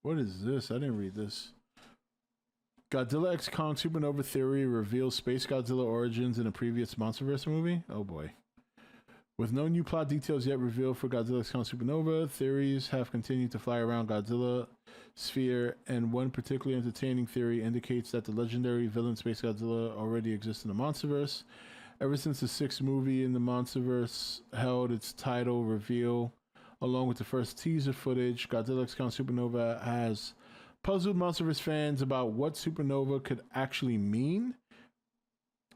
What is this? I didn't read this. Godzilla x Kong Supernova theory reveals Space Godzilla origins in a previous Monsterverse movie. Oh boy. With no new plot details yet revealed for Godzilla x Kong Supernova, theories have continued to fly around Godzilla sphere, and one particularly entertaining theory indicates that the legendary villain Space Godzilla already exists in the Monsterverse. Ever since the sixth movie in the Monsterverse held its title reveal, along with the first teaser footage, Godzilla x Kong Supernova has puzzled Monsterverse fans about what Supernova could actually mean.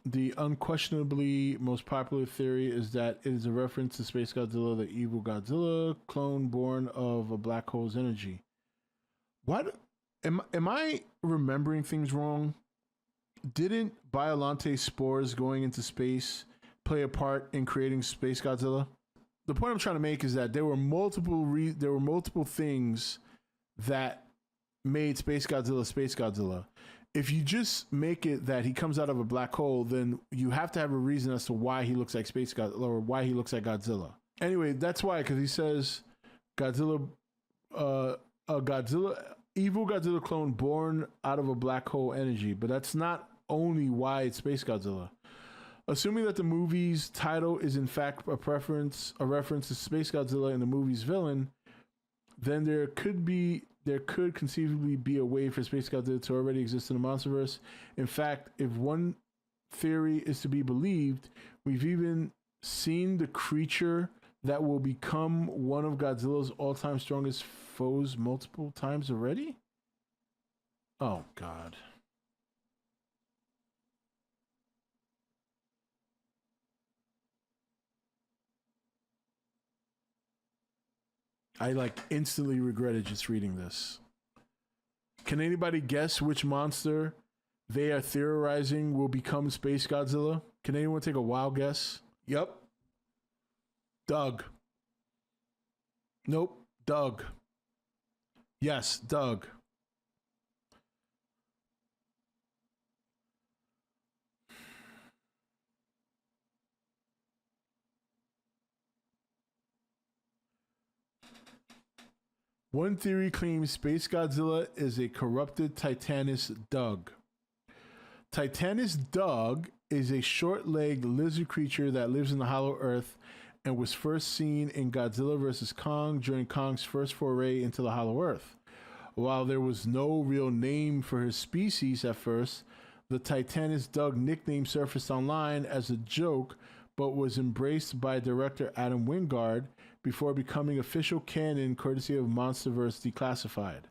The unquestionably most popular theory is that it is a reference to Space Godzilla, the evil Godzilla clone born of a black hole's energy. What? Am I remembering things wrong? Didn't Biollante spores going into space play a part in creating Space Godzilla? The point I'm trying to make is that there were multiple things that made Space Godzilla. If you just make it that he comes out of a black hole, then you have to have a reason as to why he looks like Space Godzilla or why he looks like Godzilla. Anyway, that's why, because he says Godzilla, evil Godzilla clone born out of a black hole energy, but that's not only why it's Space Godzilla. Assuming that the movie's title is in fact a reference to Space Godzilla and the movie's villain, then there could conceivably be a way for Space Godzilla to already exist in the Monsterverse. In fact, if one theory is to be believed, we've even seen the creature that will become one of Godzilla's all-time strongest foes multiple times already? Oh, God. I instantly regretted just reading this. Can anybody guess which monster they are theorizing will become Space Godzilla? Can anyone take a wild guess? Yep. Doug. Nope. Doug. Yes, Doug. One theory claims Space Godzilla is a corrupted Titanus Doug. Titanus Doug is a short-legged lizard creature that lives in the Hollow Earth and was first seen in Godzilla vs. Kong during Kong's first foray into the Hollow Earth. While there was no real name for his species at first, the Titanus Doug nickname surfaced online as a joke but was embraced by director Adam Wingard before becoming official canon courtesy of Monsterverse Declassified.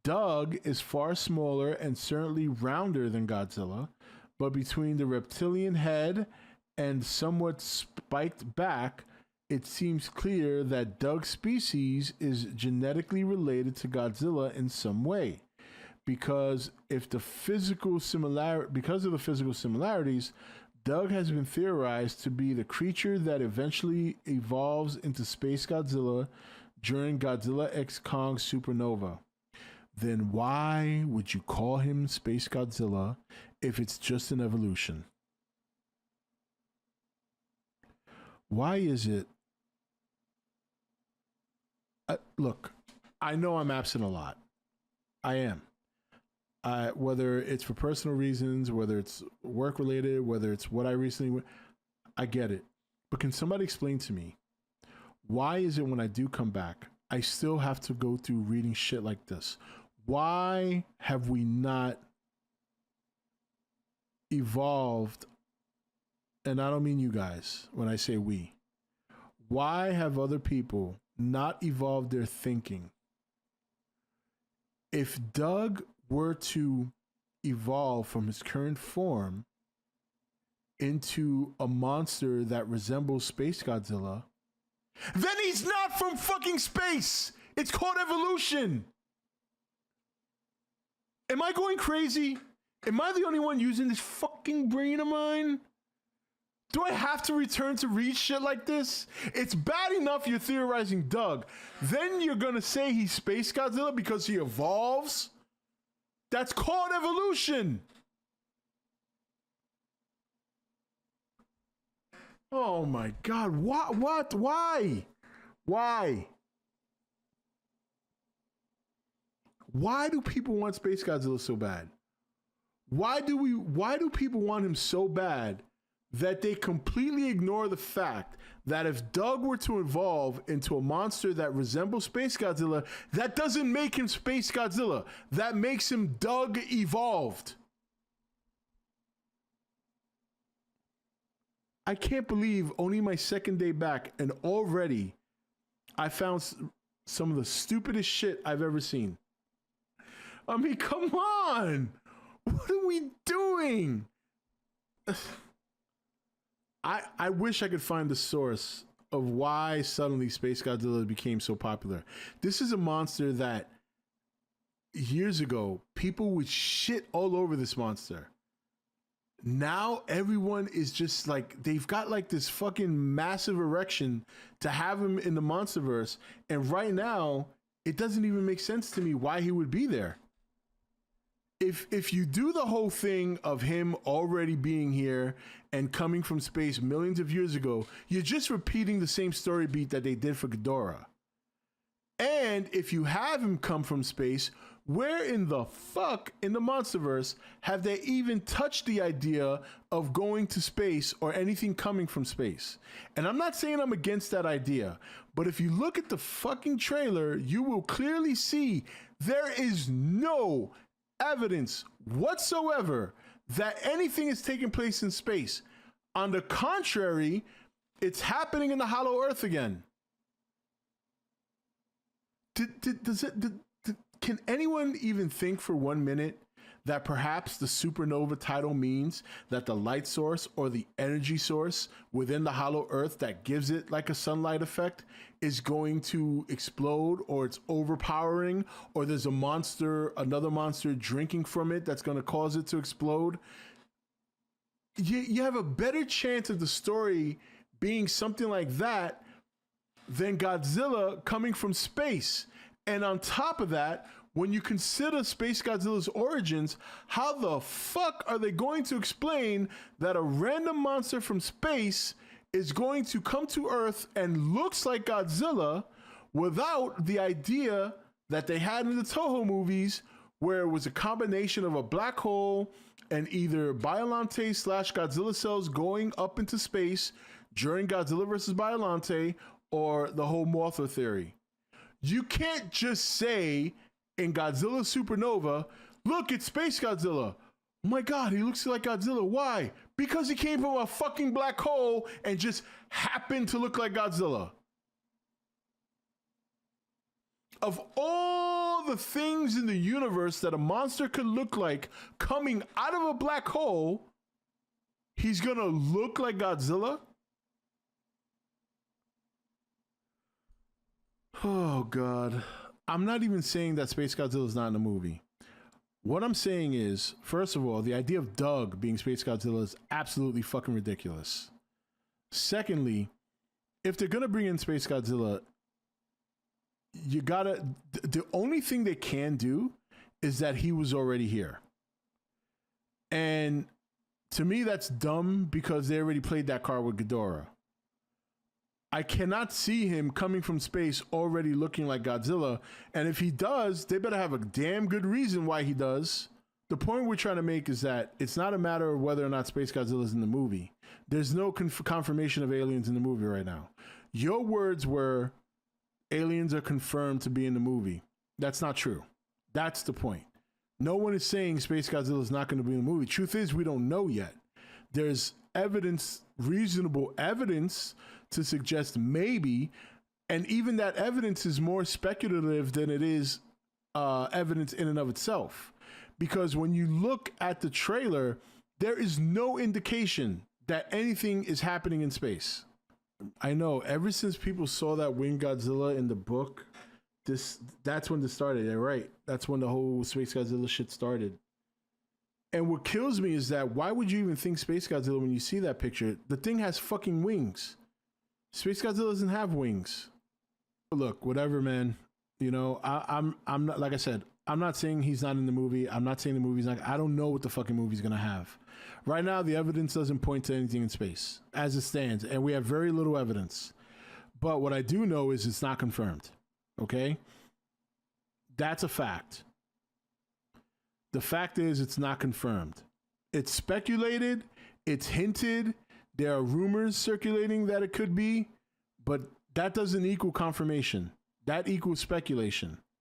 Doug is far smaller and certainly rounder than Godzilla, but between the reptilian head and somewhat spiked back, it seems clear that Doug's species is genetically related to Godzilla in some way. Because of the physical similarities, Doug has been theorized to be the creature that eventually evolves into Space Godzilla during Godzilla x Kong Supernova. Then why would you call him Space Godzilla if it's just an evolution? Why is it? Look, I know I'm absent a lot. I am. Whether it's for personal reasons, whether it's work related, whether it's what I recently, I get it. But can somebody explain to me, why is it when I do come back, I still have to go through reading shit like this? Why have we not evolved? And I don't mean you guys when I say we. Why have other people not evolved their thinking? If Doug were to evolve from his current form into a monster that resembles Space Godzilla, then he's not from fucking space. It's called evolution. Am I going crazy? Am I the only one using this fucking brain of mine? Do I have to return to read shit like this? It's bad enough you're theorizing Doug. Then you're gonna say he's Space Godzilla because he evolves? That's called evolution. Oh my God. What? Why? Why? Why do people want Space Godzilla so bad? Why do people want him so bad that they completely ignore the fact that if Doug were to evolve into a monster that resembles Space Godzilla, that doesn't make him Space Godzilla. That makes him Doug evolved. I can't believe only my second day back and already I found some of the stupidest shit I've ever seen. I mean, come on. What are we doing? I wish I could find the source of why suddenly Space Godzilla became so popular. This is a monster that years ago, people would shit all over this monster. Now everyone is just like, they've got like this fucking massive erection to have him in the Monsterverse. And right now, it doesn't even make sense to me why he would be there. If you do the whole thing of him already being here and coming from space millions of years ago, you're just repeating the same story beat that they did for Ghidorah. And if you have him come from space, where in the fuck in the Monsterverse have they even touched the idea of going to space or anything coming from space? And I'm not saying I'm against that idea, but if you look at the fucking trailer, you will clearly see there is no evidence whatsoever that anything is taking place in space. On the contrary, it's happening in the Hollow Earth again. Can anyone even think for 1 minute that perhaps the Supernova title means that the light source or the energy source within the Hollow Earth that gives it like a sunlight effect is going to explode, or it's overpowering, or there's another monster drinking from it that's going to cause it to explode? You have a better chance of the story being something like that than Godzilla coming from space. And on top of that, when you consider Space Godzilla's origins, how the fuck are they going to explain that a random monster from space is going to come to Earth and looks like Godzilla without the idea that they had in the Toho movies, where it was a combination of a black hole and either Biollante / Godzilla cells going up into space during Godzilla versus Biollante, or the whole Mothra theory? You can't just say in Godzilla Supernova, look, it's Space Godzilla. Oh my God, he looks like Godzilla. Why? Because he came from a fucking black hole and just happened to look like Godzilla. Of all the things in the universe that a monster could look like coming out of a black hole, he's gonna look like Godzilla? Oh, God. I'm not even saying that Space Godzilla is not in the movie. What I'm saying is, first of all, the idea of Doug being Space Godzilla is absolutely fucking ridiculous. Secondly, if they're going to bring in Space Godzilla, the only thing they can do is that he was already here. And to me, that's dumb because they already played that card with Ghidorah. I cannot see him coming from space already looking like Godzilla. And if he does, they better have a damn good reason why he does. The point we're trying to make is that it's not a matter of whether or not Space Godzilla is in the movie. There's no confirmation of aliens in the movie right now. Your words were aliens are confirmed to be in the movie. That's not true. That's the point. No one is saying Space Godzilla is not going to be in the movie. Truth is, we don't know yet. There's evidence, reasonable evidence, to suggest maybe, and even that evidence is more speculative than it is evidence in and of itself. Because when you look at the trailer, there is no indication that anything is happening in space. I know, ever since people saw that Winged Godzilla in the book, that's when this started. They're right. That's when the whole Space Godzilla shit started. And what kills me is that why would you even think Space Godzilla when you see that picture? The thing has fucking wings. Space Godzilla doesn't have wings. Look, whatever, man. You know, I'm not, like I said, I'm not saying he's not in the movie. I'm not saying the movie's not. I don't know what the fucking movie's gonna have. Right now, the evidence doesn't point to anything in space as it stands, and we have very little evidence. But what I do know is it's not confirmed. Okay, that's a fact. The fact is, it's not confirmed. It's speculated. It's hinted. There are rumors circulating that it could be, but that doesn't equal confirmation. That equals speculation.